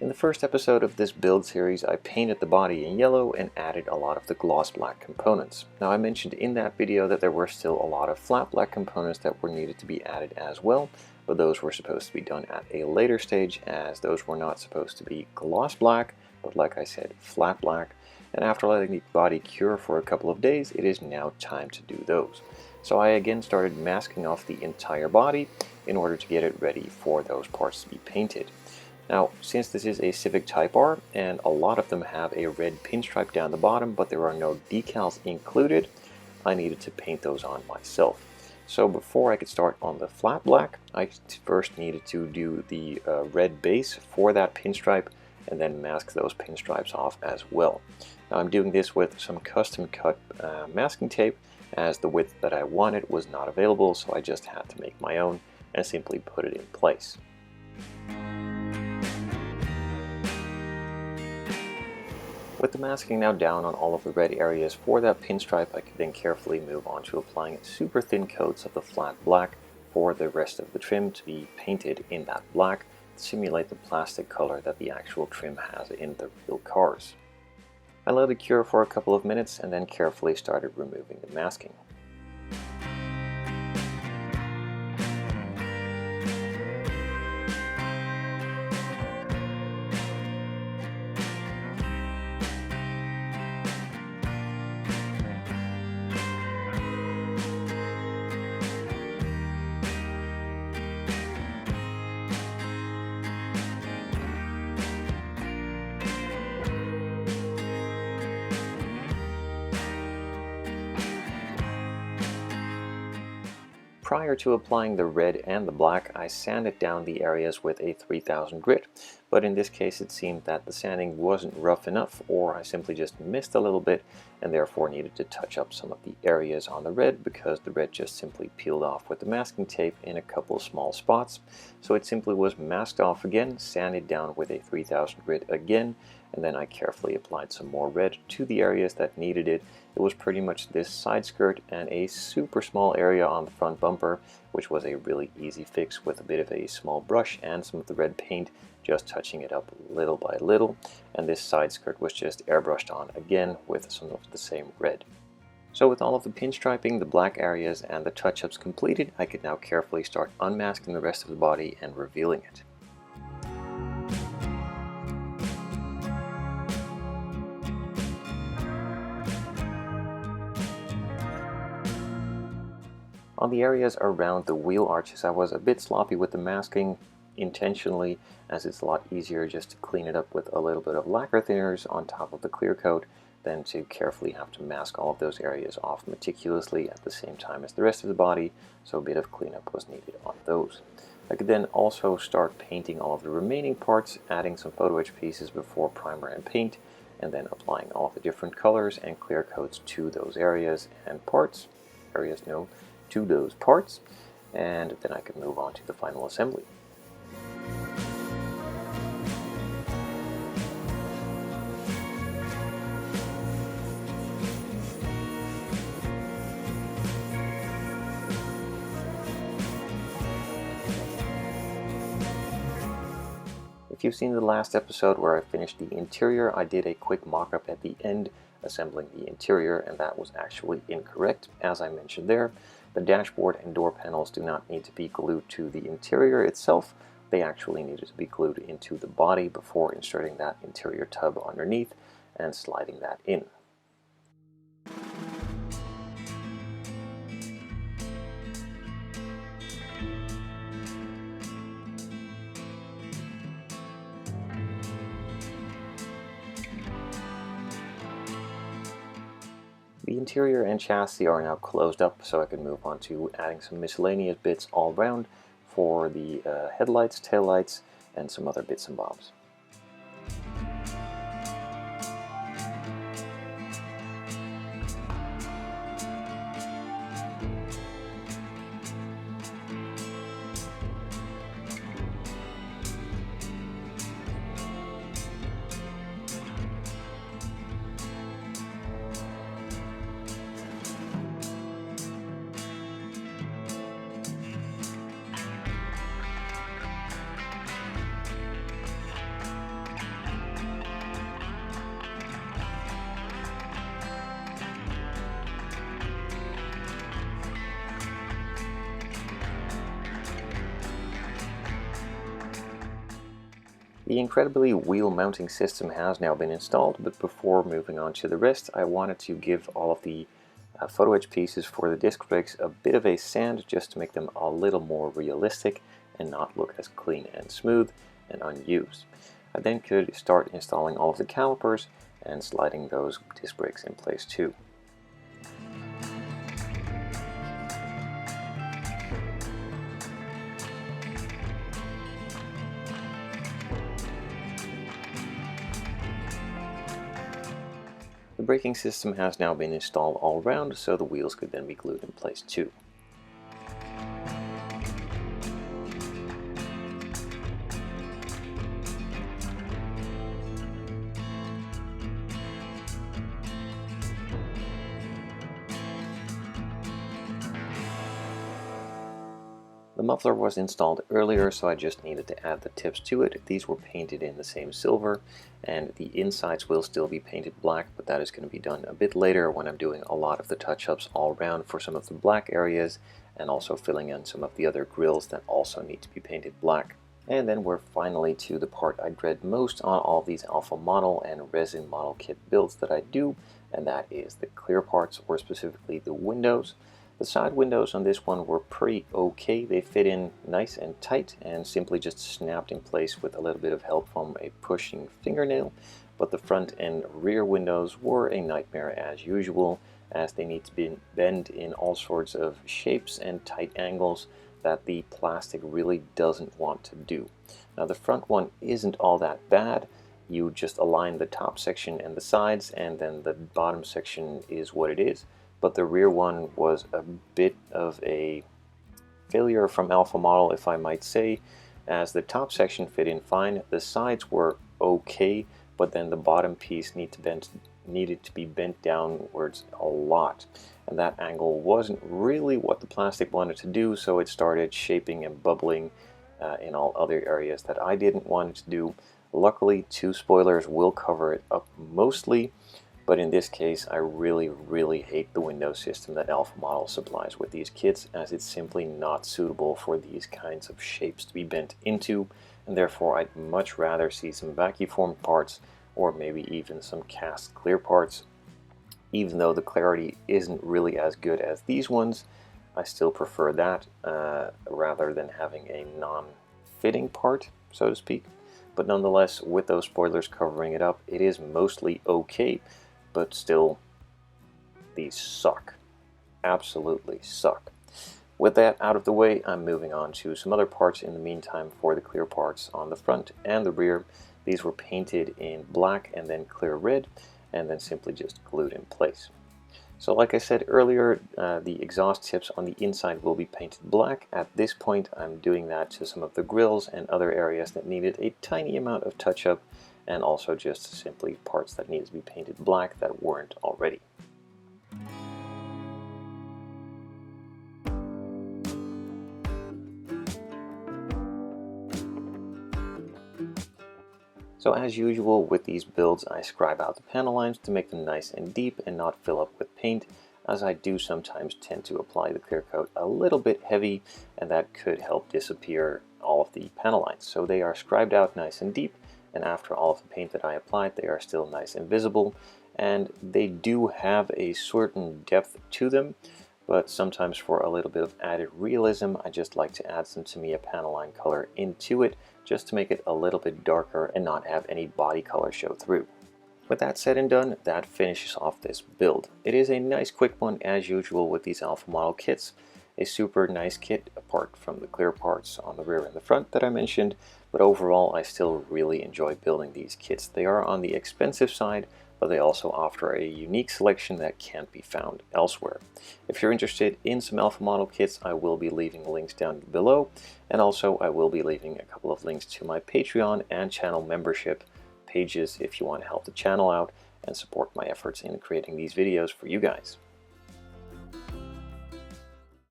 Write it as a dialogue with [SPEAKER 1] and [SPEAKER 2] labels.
[SPEAKER 1] In the first episode of this build series, I painted the body in yellow and added a lot of the gloss black components. Now, I mentioned in that video that there were still a lot of flat black components that were needed to be added as well, but those were supposed to be done at a later stage, as those were not supposed to be gloss black, but like I said, flat black. And after letting the body cure for a couple of days, it is now time to do those. So I again started masking off the entire body in order to get it ready for those parts to be painted. Now, since this is a Civic Type R, and a lot of them have a red pinstripe down the bottom, but there are no decals included, I needed to paint those on myself. So before I could start on the flat black, I first needed to do the red base for that pinstripe, and then mask those pinstripes off as well. Now I'm doing this with some custom cut masking tape, as the width that I wanted was not available, so I just had to make my own and simply put it in place. With the masking now down on all of the red areas for that pinstripe, I could then carefully move on to applying super thin coats of the flat black for the rest of the trim to be painted in that black to simulate the plastic color that the actual trim has in the real cars. I let it cure for a couple of minutes and then carefully started removing the masking. Prior to applying the red and the black, I sanded down the areas with a 3000 grit, but in this case it seemed that the sanding wasn't rough enough, or I simply just missed a little bit and therefore needed to touch up some of the areas on the red, because the red just simply peeled off with the masking tape in a couple small spots. So it simply was masked off again, sanded down with a 3000 grit again, and then I carefully applied some more red to the areas that needed it. It was pretty much this side skirt and a super small area on the front bumper, which was a really easy fix with a bit of a small brush and some of the red paint, just touching it up little by little. And this side skirt was just airbrushed on again with some of the same red. So with all of the pinstriping, the black areas, and the touch-ups completed, I could now carefully start unmasking the rest of the body and revealing it. On the areas around the wheel arches, I was a bit sloppy with the masking intentionally, as it's a lot easier just to clean it up with a little bit of lacquer thinners on top of the clear coat than to carefully have to mask all of those areas off meticulously at the same time as the rest of the body, so a bit of cleanup was needed on those. I could then also start painting all of the remaining parts, adding some photo etch pieces before primer and paint, and then applying all of the different colors and clear coats to those areas and parts. To those parts, and then I can move on to the final assembly. If you've seen the last episode where I finished the interior, I did a quick mock-up at the end assembling the interior, and that was actually incorrect. As I mentioned there, the dashboard and door panels do not need to be glued to the interior itself. They actually needed to be glued into the body before inserting that interior tub underneath and sliding that in. The interior and chassis are now closed up, so I can move on to adding some miscellaneous bits all around for the headlights, taillights, and some other bits and bobs. The incredibly wheel mounting system has now been installed, but before moving on to the rest, I wanted to give all of the photo etch pieces for the disc brakes a bit of a sand just to make them a little more realistic and not look as clean and smooth and unused. I then could start installing all of the calipers and sliding those disc brakes in place too. The braking system has now been installed all around, so the wheels could then be glued in place too. The muffler was installed earlier, so I just needed to add the tips to it. These were painted in the same silver, and the insides will still be painted black, but that is going to be done a bit later when I'm doing a lot of the touch-ups all around for some of the black areas, and also filling in some of the other grills that also need to be painted black. And then we're finally to the part I dread most on all these alpha model and resin model kit builds that I do, and that is the clear parts, or specifically the windows. The side windows on this one were pretty okay. They fit in nice and tight and simply just snapped in place with a little bit of help from a pushing fingernail, but the front and rear windows were a nightmare as usual, as they need to be bent in all sorts of shapes and tight angles that the plastic really doesn't want to do. Now the front one isn't all that bad. You just align the top section and the sides, and then the bottom section is what it is. But the rear one was a bit of a failure from alpha model, if I might say, as the top section fit in fine, the sides were okay, but then the bottom piece needed to be bent downwards a lot, and that angle wasn't really what the plastic wanted to do, so it started shaping and bubbling in all other areas that I didn't want it to do. Luckily, two spoilers will cover it up mostly, but in this case I really hate the window system that Alpha Model supplies with these kits, as it's simply not suitable for these kinds of shapes to be bent into, and therefore I'd much rather see some vacuum formed parts, or maybe even some cast clear parts. Even though the clarity isn't really as good as these ones, I still prefer that rather than having a non-fitting part, so to speak. But nonetheless, with those spoilers covering it up, it is mostly okay, but still, these suck. Absolutely suck. With that out of the way, I'm moving on to some other parts in the meantime for the clear parts on the front and the rear. These were painted in black and then clear red, and then simply just glued in place. So like I said earlier, the exhaust tips on the inside will be painted black. At this point, I'm doing that to some of the grills and other areas that needed a tiny amount of touch-up, and also just simply parts that needed to be painted black that weren't already. So as usual with these builds, I scribe out the panel lines to make them nice and deep and not fill up with paint, as I do sometimes tend to apply the clear coat a little bit heavy, and that could help disappear all of the panel lines. So they are scribed out nice and deep, and after all of the paint that I applied, they are still nice and visible, and they do have a certain depth to them, but sometimes for a little bit of added realism, I just like to add some Tamiya Panelline color into it, just to make it a little bit darker and not have any body color show through. With that said and done, that finishes off this build. It is a nice quick one as usual with these Alpha Model kits. A super nice kit apart from the clear parts on the rear and the front that I mentioned, but overall I still really enjoy building these kits. They are on the expensive side, but they also offer a unique selection that can't be found elsewhere. If you're interested in some Alpha Model kits, I will be leaving links down below, and also I will be leaving a couple of links to my Patreon and channel membership pages if you want to help the channel out and support my efforts in creating these videos for you guys.